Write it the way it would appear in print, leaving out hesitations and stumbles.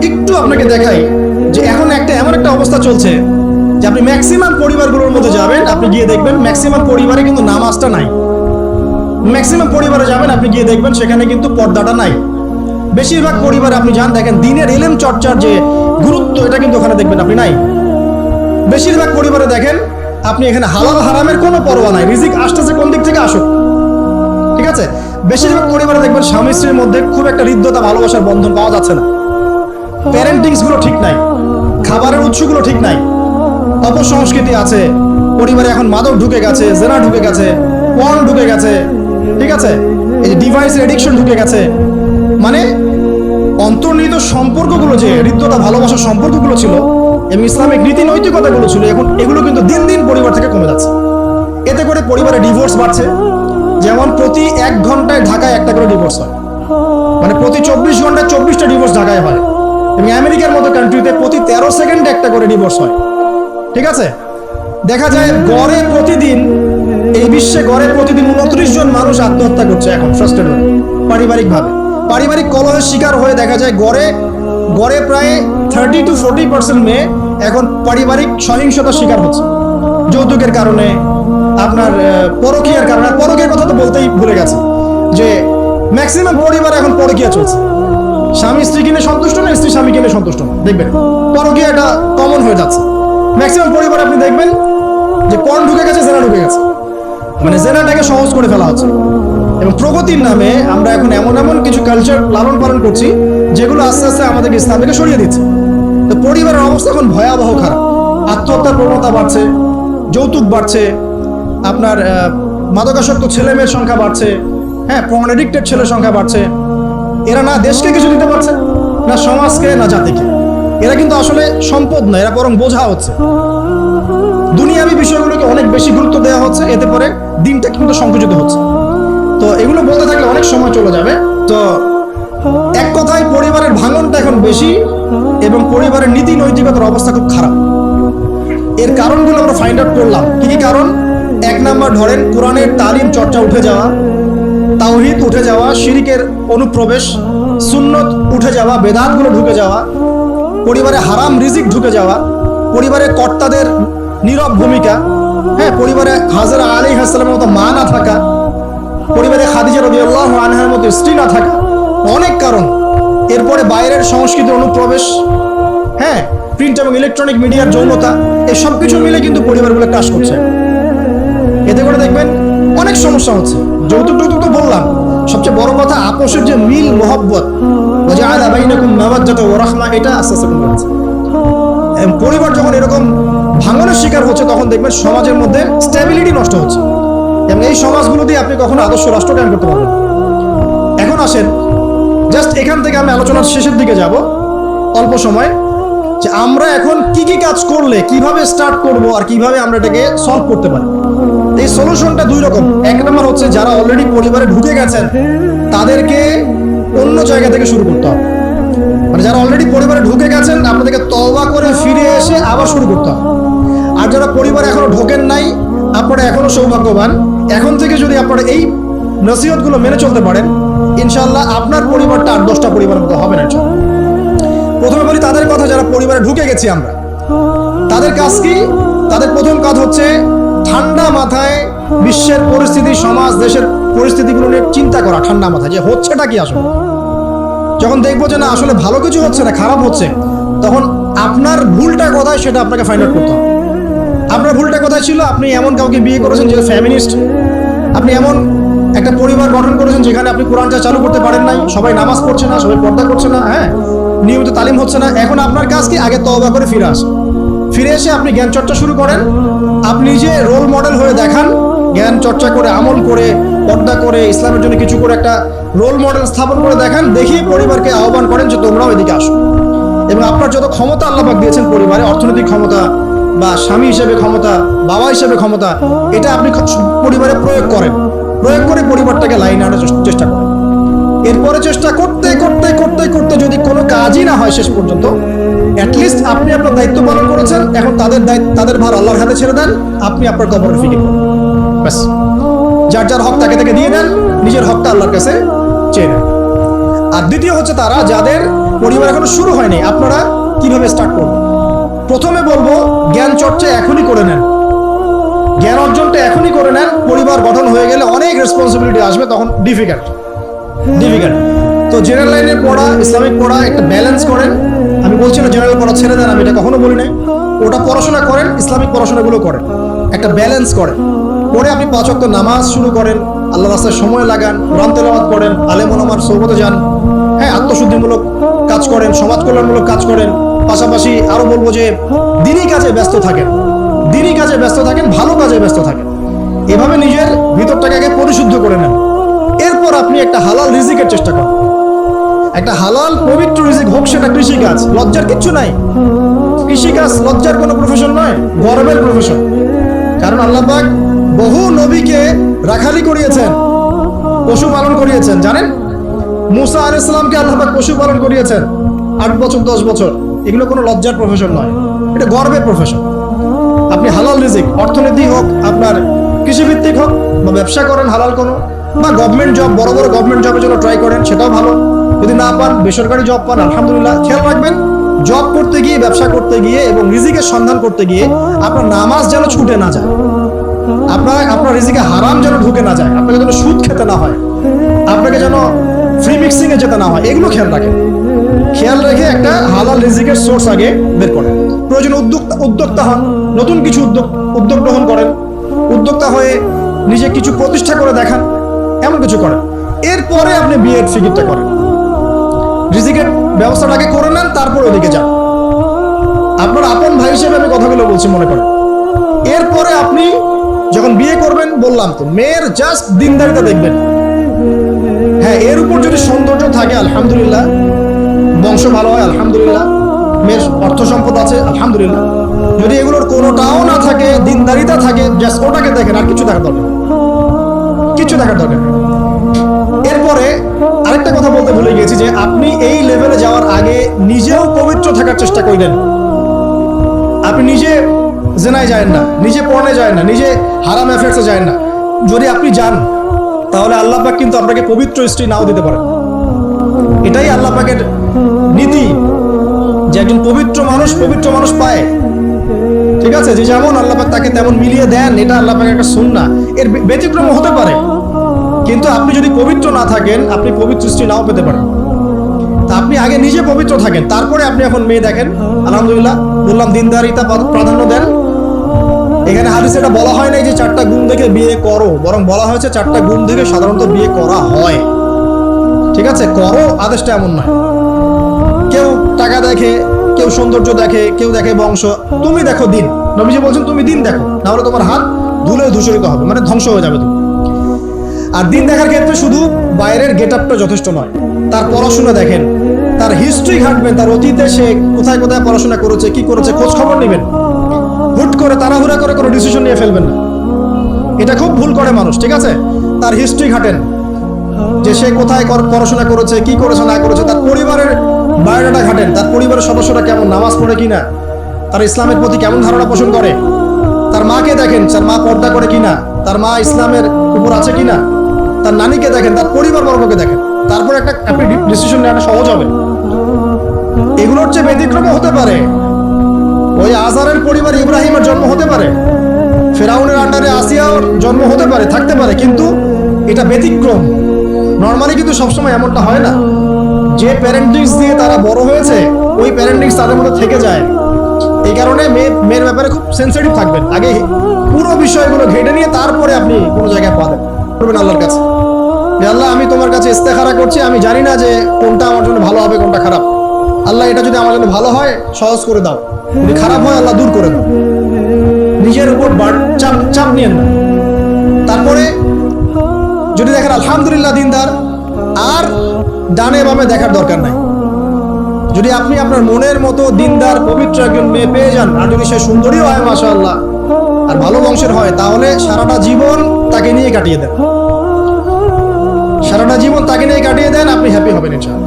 একটু আপনাকে দেখাই যে এখন এমন একটা অবস্থা চলছে যে আপনি ম্যাক্সিমাম পরিবারগুলোর মধ্যে যাবেন, আপনি গিয়ে দেখবেন ম্যাক্সিমাম পরিবারে কিন্তু নামাজটা নাই। ম্যাক্সিমাম পরিবারে যাবেন, আপনি গিয়ে দেখবেন সেখানে কিন্তু পর্দাটা নাই। বেশিরভাগ পরিবারে আপনি যান, দেখেন দিনের ইলম চর্চার যে গুরুত্ব এটা কিন্তু ওখানে দেখবেন আপনি নাই। বেশিরভাগ পরিবারে দেখেন আপনি এখানে হালাল হারামের কোনো পরোয়া নাই, রিজিক আসতেছে কোন দিক থেকে আসুক, ঠিক আছে। বেশিরভাগ পরিবারে দেখবেন স্বামী স্ত্রীর মধ্যে খুব একটা হৃদ্যতা ভালোবাসার বন্ধন পাওয়া যাচ্ছে না। প্যারেন্টিংস গুলো ঠিক নাই, খাবারের উৎসগুলো ঠিক নাই, অপসংস্কৃতি আছে পরিবারে। এখন মাদক ঢুকে গেছে, জেনা ঢুকে গেছে, পর্ন ঢুকে গেছে, ঠিক আছে, এই যে ডিভাইসের এডিকশন ঢুকে গেছে। মানে অন্তর্নিহিত সম্পর্কগুলো, যে হৃদ্যতা ভালোবাসার সম্পর্কগুলো ছিল এবং ইসলামিক নীতি নৈতিকতাগুলো ছিল, এখন এগুলো কিন্তু দিন দিন পরিবার থেকে কমে যাচ্ছে। এতে করে পরিবারে ডিভোর্স বাড়ছে। যেমন প্রতি 1 ঘন্টায় ঢাকায় একটা করে ডিভোর্স হয়, মানে প্রতি 24 ঘন্টায় 24টা ডিভোর্স ঢাকায় হয়। এবং আমেরিকার মতো কান্ট্রিতে প্রতি 13 সেকেন্ডে একটা করে ডিভোর্স হয়, ঠিক আছে। দেখা যায় গড়ে প্রতিদিন, এই বিশ্বে গড়ে প্রতিদিন 29 জন মানুষ আত্মহত্যা করছে এখন ফ্রাস্ট্রেটেড হয়ে, পারিবারিক কলহের শিকার হয়ে। দেখা যায় গড়ে প্রায় 30 to 40% মেয়ে এখন পারিবারিক সহিংসতার শিকার হচ্ছে, যৌতুকের কারণে, আপনার পরকীয়ার কারণে। পরকীয়ার কথা তো বলতেই ভুলে গেছে যে ম্যাক্সিমাম পরিবার এখন পরকীয়া চলছে। স্বামী স্ত্রীকে নিয়ে সন্তুষ্ট না, স্ত্রী স্বামীকে নিয়ে সন্তুষ্ট না, দেখবেন পরকীয়া এটা কমন হয়ে যাচ্ছে। ম্যাক্সিমাম পরিবার আপনি দেখবেন যে পর্ন ঢুকে গেছে, জেনা ঢুকে গেছে, মানে জেনাটাকে সহজ করে ফেলা হচ্ছে। এবং প্রগতির নামে আমরা এখন এমন কিছু কালচার লালন পালন করছি যেগুলো আস্তে আস্তে আমাদেরকে ইসলাম থেকে সরিয়ে দিচ্ছে। তো পরিবারের অবস্থা এখন ভয়াবহ খারাপ। আত্মহত্যার প্রবণতা বাড়ছে, যৌতুক বাড়ছে, আপনার মাদকাসক্ত ছেলে মেয়ের সংখ্যা বাড়ছে, হ্যাঁ, পর্ন এডিক্টেড ছেলের সংখ্যা বাড়ছে। এরা না দেশকে কিছু দিতে পারছে, না সমাজকে, না জাতিকে। এরা কিন্তু আসলে সম্পদ না, এরা বরং বোঝা হচ্ছে। দুনিয়াবী বিষয়গুলোকে অনেক বেশি গুরুত্ব দেওয়া হচ্ছে, এতে করে দিনটা কিন্তু সংকুচিত হচ্ছে। তো এগুলো বলতে থাকলে অনেক সময় চলে যাবে। তো এক কথায় পরিবারের ভাঙনটা এখন বেশি এবং পরিবারের নীতি নৈতিকতার অবস্থা খুব খারাপ। এর কারণগুলো আমরা ফাইন্ড আউট করলাম। কি কি কারণ? 1 নাম্বার ধরেন কোরআনের তালিম চর্চা উঠে যাওয়া, তাওহীদ উঠে যাওয়া, শিরকের অনুপ্রবেশ, সুন্নত উঠে যাওয়া, বেদাতগুলো ঢুকে যাওয়া, পরিবারে হারাম রিজিক ঢুকে যাওয়া, পরিবারের কর্তাদের নীরব ভূমিকা, হ্যাঁ, পরিবারে হাজরা আলাইহিস সালামের মতো মা না থাকা, পরিবারে খাদিজা রাদিয়াল্লাহু আনহার মতো স্ত্রী না থাকা, অনেক কারণ। এরপরে বাইরের সংস্কৃতির অনুপ্রবেশ, হ্যাঁ, প্রিন্ট এবং ইলেকট্রনিক মিডিয়ার যৌনতা, এই সব কিছু মিলে কিন্তু পরিবারগুলো ক্রাশ করছে। এতে করে দেখবেন অনেক সমস্যা হচ্ছে। যৌতুক তো বললাম, সবচেয়ে বড় কথা আপোষের যে মিল মোহব্বত, ওয়াজআলা বাইনাকুম মাওয়াজ্জাতা ওয়া রাহমা, এটা আস্তে আস্তে কমে যাচ্ছে। পরিবার যখন এরকম ভাঙনের শিকার হচ্ছে, তখন দেখবেন সমাজের মধ্যে স্ট্যাবিলিটি নষ্ট হচ্ছে এবং এই সমাজগুলো দিয়ে আপনি কখনো আদর্শ রাষ্ট্র কায়েম করতে পারবেন। এখন আসেন, জাস্ট এখান থেকে আমি আলোচনার শেষের দিকে যাব অল্প সময়, যে আমরা এখন কি কি কাজ করলে কিভাবে স্টার্ট করব আর কিভাবে আমরা এটাকে সলভ করতে পারি। এই সলিউশনটা 2 রকম। 1 নম্বর হচ্ছে যারা অলরেডি পরিবারে ঢুকে গেছেন তাদেরকে অন্য জায়গা থেকে শুরু করতে হবে। মানে যারা অলরেডি পরিবারে ঢুকে গেছেন আপনাদেরকে তওবা করে ফিরে এসে আবার শুরু করতে হবে। আর যারা পরিবারে এখনো ঢোকেন নাই, আপনারা এখনো সৌভাগ্যবান। এখন থেকে যদি আপনারা এই নসিহতগুলো মেনে চলতে পারেন, ইনশাআল্লাহ আপনার পরিবারটা 8-10টা পরিবারের মতো হবে না। প্রথমে বলি তাদের কথা যারা পরিবারে ঢুকে গেছি আমরা, তাদের কাজ কি? তাদের প্রথম কাজ হচ্ছে ঠান্ডা মাথায় বিশ্বের পরিস্থিতি, সমাজ দেশের পরিস্থিতিগুলো নিয়ে চিন্তা করা, ঠান্ডা মাথায় যে হচ্ছেটা কি আসলে। যখন দেখবো যে না আসলে ভালো কিছু হচ্ছে না, খারাপ হচ্ছে, তখন আপনার ভুলটা কোথায় সেটা আপনাকে ফাইন্ড আউট করতে হবে। আপনার ভুলটা কোথায় ছিল? আপনি এমন কাউকে বিয়ে করেছেন যে ফ্যামিনিস্ট, আপনি এমন একটা পরিবার গঠন করেছেন যেখানে আপনি কোরআনটা চালু করতে পারেন নাই, সবাই নামাজ পড়ছে না, সবাই পর্দা করছে না, হ্যাঁ, নিয়মিত তালিম হচ্ছে না। এখন আপনার কাজ কি? আগে তওবা করে ফিরে এসে আপনি জ্ঞান চর্চা শুরু করেন। আপনি যে রোল মডেল হয়ে দেখান, জ্ঞান চর্চা করে, আমল করে, পর্দা করে, ইসলামের জন্য কিছু করে একটা রোল মডেল স্থাপন করে দেখান। দেখিয়ে পরিবারকে আহ্বান করেন যে তোমরাও এদিকে আসো। এবং আপনার যত ক্ষমতা আল্লাহ পাক দিয়েছেন পরিবারে, অর্থনৈতিক ক্ষমতা বা স্বামী হিসেবে ক্ষমতা, বাবা হিসেবে ক্ষমতা, এটা আপনি পরিবারে প্রয়োগ করে পরিবারটাকে লাইনে আনার চেষ্টা করেন। এরপরে চেষ্টা করতে করতে করতে করতে যদি কোনো কাজই না হয় শেষ পর্যন্ত, অ্যাটলিস্ট আপনি আপনার দায়িত্ব পালন করেছেন। এখন তাদের ভার আল্লাহর হাতে ছেড়ে দেন, আপনি আপনার কবরের ফিকির করেন। ব্যাস, যার যার হক তাকে দিয়ে দেন, নিজের হকটা আল্লাহর কাছে চেয়ে নেন। আর দ্বিতীয় হচ্ছে তারা যাদের পরিবার এখনো শুরু হয়নি, আপনারা কিভাবে স্টার্ট করবেন? প্রথমে বলবো জ্ঞান চর্চা এখনই করে নেন, জ্ঞান অর্জনটা এখনই করে নেন। পরিবার গঠন হয়ে গেলে অনেক রেসপন্সিবিলিটি আসবে, তখন ডিফিকাল্ট। তো জেনারেল লাইনে পড়া, ইসলামিক পড়া একটা ব্যালেন্স করেন। আমি বলছি না জেনারেল পড়া ছেড়ে দেন, আমি এটা কখনো বলি নাই। ওটা পড়াশোনা করেন, ইসলামিক পড়াশোনাগুলো করেন, একটা ব্যালেন্স করেন। পরে আপনি 5 ওয়াক্ত নামাজ শুরু করেন, আল্লাহ রাস্তায় সময় লাগান, কোরআন তেলাওয়াত করেন, আলেম ওলামার সোহবতে যান, হ্যাঁ, আত্মশুদ্ধিমূলক কাজ করেন, সমাজ কল্যাণমূলক কাজ করেন। পাশাপাশি আরো বলবো যে দিনই কাজে ব্যস্ত থাকেন, দিনই কাজে ব্যস্ত থাকেন, ভালো কাজে ব্যস্ত থাকেন। এভাবে নিজের ভিতরটাকে আগে পরিশুদ্ধ করে নেন। এরপর আপনি একটা হালাল রিজিকের চেষ্টা করেন, একটা হালাল পবিত্র রিজিক হোক, সেটা কৃষিকাজ। লজ্জার কিচ্ছু নাই, কৃষিকাজ লজ্জার কোনো প্রফেশন নয়, গর্বের প্রফেশন। কারণ আল্লাহ পাক বহু নবীকে রাখালি করিয়েছেন, পশুপালন করিয়েছেন। জানেন, মুসা আলাইহিস সালামকে আল্লাহ পাক পশুপালন করিয়েছেন 8 বছর 10 বছর। এগুলো কোনো লজ্জার প্রফেশন নয়, এটা গর্বের প্রফেশন। আপনি হালাল রিজিক, অর্থনীতি হোক, আপনার কৃষিভিত্তিক হোক, বা ব্যবসা করেন হালাল কোনো, বা গভর্নমেন্ট জব, বড় বড় গভর্নমেন্ট জবের জন্য ট্রাই করেন, সেটাও ভালো। যদি না পান, বেসরকারি জব পান, আলহামদুলিল্লাহ। খেয়াল রাখবেন, জব করতে গিয়ে, ব্যবসা করতে গিয়ে এবং রিজিকের সন্ধান করতে গিয়ে আপনার নামাজ যেন ছুটে না যায়, আপনার রিজিকে হারাম যেন ঢুকে না যায়, আপনাকে যেন সুদ খেতে না হয়, আপনাকে যেন ফ্রি মিক্সিং এ যেতে না হয়, এগুলো খেয়াল রাখেন। খেয়াল রেখে একটা হালাল রিজিকের সোর্স আগে বের করেন। প্রয়োজন উদ্যোক্তা হন, নতুন কিছু উদ্যোগ গ্রহণ করেন, উদ্যোক্তা হয়ে নিজে কিছু প্রতিষ্ঠা করে দেখান, এমন কিছু করেন। এরপরে আপনি বিএড ফিকিরটা করেন, রিজিকের ব্যবস্থাটাকে করে নেন, তারপর ওদিকে যান। আপনার আপন ভাই হিসেবে আমি কথাগুলো বলছি, মনে করেন। এরপরে আপনি যখন বিয়ে করবেন, বললাম তো, মেয়ের জাস্ট দিনদারিতা দেখবেন। হ্যাঁ, এর উপর যদি সৌন্দর্য থাকে, আলহামদুলিল্লাহ, বংশ ভালো হয়, আলহামদুলিল্লাহ, মেয়ের অর্থ সম্পদ আছে, আলহামদুলিল্লাহ। যদি এগুলোর কোনোটাও না থাকে, দিনদারিতা থাকে, জাস্ট ওটাকে দেখেন, আর কিছু দেখার দরকার, কিছু দেখার দরকার। এরপরে আরেকটা কথা বলতে ভুলে গিয়েছি, যে আপনি এই লেভেলে যাওয়ার আগে নিজেও পবিত্র থাকার চেষ্টা করবেন। আপনি নিজে জেনায় যায় না, নিজে পর্নে যায় না, নিজে হারাম অ্যাফেয়ার্সে যায় না। যদি আপনি যান, তাহলে আল্লাহ পাক কিন্তু আপনাকে পবিত্র স্ত্রী নাও দিতে পারেন। এটাই আল্লাহ পাকের নীতি, যে একজন পবিত্র মানুষ পায়। ঠিক আছে, যে যেমন আল্লাহ পাক তাকে তেমন মিলিয়ে দেন, এটা আল্লাহ পাকের একটা সুন্নাহ। এর ব্যতিক্রম হতে পারে, কিন্তু আপনি যদি পবিত্র না থাকেন, আপনি পবিত্র স্ত্রী নাও পেতে পারেন। তা আপনি আগে নিজে পবিত্র থাকেন, তারপরে আপনি এখন মেয়ে দেখেন। আলহামদুলিল্লাহ, বললাম দিনদারিতা প্রাধান্য দেন। এখানে হাদিসে এটা বলা হয় নাই যে 4টা গুণ দেখে বিয়ে করো, বরং বলা হয়েছে 4টা গুণ দেখে সাধারণত বিয়ে করা হয়। ঠিক আছে, করো আদেশটা এমন নয়। কেউ টাকা দেখে, কেউ সৌন্দর্য দেখে, কেউ দেখে বংশ। তুমি দেখো দিন, নবীজি বলছেন তুমি দিন দেখো, না হলে তোমার হাত ধুলে ধূসরিত হবে, মানে ধ্বংস হয়ে যাবে তুমি। আর দিন দেখার ক্ষেত্রে শুধু বাইরের গেট আপটা যথেষ্ট নয়, তার পড়াশোনা দেখেন, তার হিস্ট্রি ঘাটবেন, তার অতীতে সে কোথায় কোথায় পড়াশোনা করেছে, কি করেছে, খোঁজ খবর নেবেন। হুট করে তাড়াহুড়া করে কোনো ডিসিশন নিয়ে ফেলবেন না, এটা খুব ভুল করে মানুষ। ঠিক আছে, তার হিস্ট্রি ঘাটেন, যে সে কোথায় পড়াশোনা করেছে, কি করেছে না করেছে, তার পরিবারের বায়োডাটা ঘাটেন, তার পরিবারের সদস্যরা কেমন, নামাজ পড়ে কিনা, তার ইসলামের প্রতি কেমন ধারণা পোষণ করে। তার মাকে দেখেন, তার মা পর্দা করে কিনা, তার মা ইসলামের উপর আছে কিনা। তার নানিকে দেখেন, তার পরিবার বর্গকে দেখেন, তারপর একটা আপনি ডিসিশন নেওয়াটা সহজ হবে। এগুলোর চেয়ে ব্যতিক্রম হতে পারে, ওই আজারের পরিবার ইব্রাহিমের জন্ম হতে পারে, ফেরাউনের আন্ডারে আসিয়ার জন্ম হতে পারে, থাকতে পারে, কিন্তু এটা ব্যতিক্রম। নর্মালি কিন্তু সবসময় এমনটা হয় না। যে প্যারেন্টিংস দিয়ে তারা বড় হয়েছে, ওই প্যারেন্টিংস তাদের মধ্যে থেকে যায়। এই কারণে মেয়ের ব্যাপারে খুব সেন্সিটিভ থাকবেন, আগে পুরো বিষয়গুলো ঘেটে নিয়ে তারপরে আপনি কোনো জায়গায় পা দেন করবেন আল্লাহর কাছে, যে আল্লাহ আমি তোমার কাছে ইস্তেখারা করছি, আমি জানি না যে কোনটা আমার জন্য ভালো হবে, কোনটা খারাপ। আল্লাহ এটা যদি আমার জন্য ভালো হয় সহজ করে দাও, যদি খারাপ হয় আল্লাহ দূর করে দাও। নিজের উপর চাপ নিয়েন না। তারপরে যদি দেখেন আলহামদুলিল্লাহ দিনদার, আর ডানে বামে দেখার দরকার নাই। যদি আপনি আপনার মনের মতো দিনদার পবিত্র একজন মেয়ে পেয়ে যান, আর যদি সে সুন্দরীও হয় মাশাআল্লাহ, আর ভালো বংশের হয়, তাহলে সারাটা জীবন তাকে নিয়ে কাটিয়ে দেন, সারাটা জীবন তাকে নিয়ে কাটিয়ে দেন, আপনি হ্যাপি হবেন ইনশাআল্লাহ।